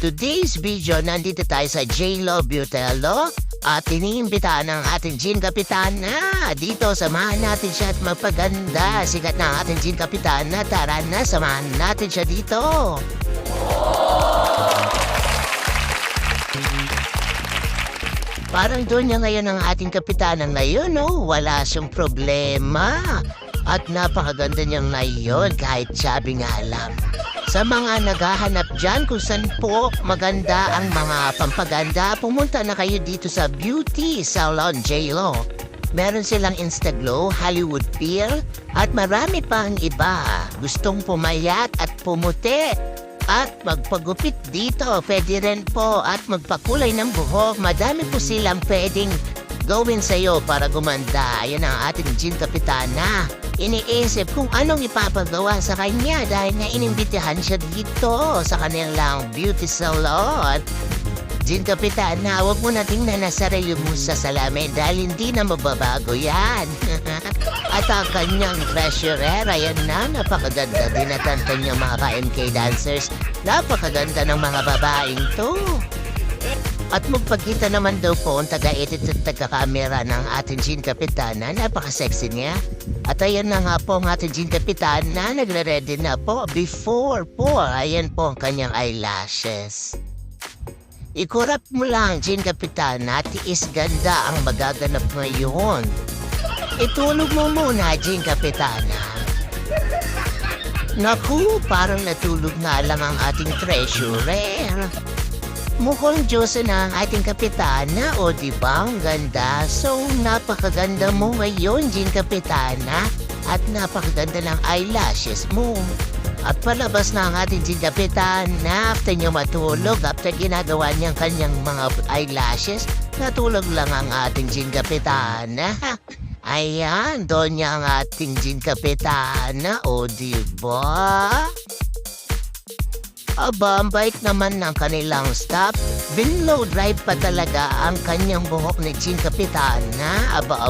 today's video, nandito tayo sa J-Lo Beautello at iniimbitahan ng ating Jean Capitana. Dito, samahan natin siya at magpaganda. Sikat na ang ating Jean Capitana. Tara na, samahan natin siya dito. Parang doon niya ngayon ang ating kapitana ngayon, no? Wala siyang problema. At napakaganda niya ngayon kahit sabi nga lang. Sa mga naghahanap dyan kung saan po maganda ang mga pampaganda, pumunta na kayo dito sa Beauty Salon J-Lo. Meron silang Instaglow, Hollywood Peel, at marami pang iba. Gustong pumayat at pumuti. At magpagupit dito, pwede rin po. At magpakulay ng buhok, madami po silang pwedeng gawin sa'yo para gumanda. Ayan ang ating Jean Capitana. Iniisip kung anong ipapagawa sa kanya dahil nga inimbitahan siya dito sa kanilang beauty salon. Jean Capitana, huwag mo na tingnan na sarili mo sa salamin dahil hindi na mababago yan. At ang kanyang treasurer, ayan na, napakaganda din at ang kanyang mga ka-MK dancers. Napakaganda ng mga babaeng to. At magpagkita naman daw po ang taga-edit at taga-camera ng ating Jean Capitana. Napaka-sexy niya. At ayan na nga po ang ating Jean Capitana. Nagre-ready na po before po. Ayan po ang kanyang eyelashes. Ikurap mo lang, Jean Capitana. Tiis ganda ang magaganap ngayon. Itulog mo muna, Jean Capitana. Naku, parang natulog nga lang ang ating treasurer. Mukhang Diyos na ang ating kapitana, o diba ang ganda? So, napakaganda mo ngayon, Jean Capitana, at napakaganda ng eyelashes mo. At palabas na ang ating Jean Capitana, after niya matulog, after ginagawa niyang kanyang mga eyelashes, natulog lang ang ating Jean Capitana. Ayan, doon niya ang ating Jean Capitana, o diba? Aba, ang bait naman ng kanilang staff. Binlow drive pa talaga ang kanyang buhok ni Jean Capitana. Aba.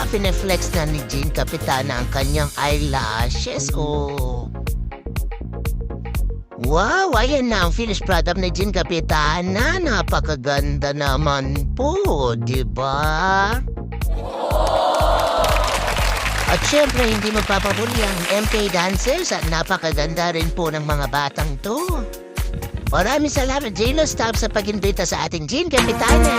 Pineflex na ni Jean Capitana ang kanyang eyelashes. Oh. Wow, ayan na ang finished product ni Jean Capitana. Napakaganda naman po, diba? At syempre, hindi magpapahuli ang MK dancers at napakaganda rin po ng mga batang to. Maraming salamat, J-Lo Staff, sa pag-imbita sa ating Jean Capitana.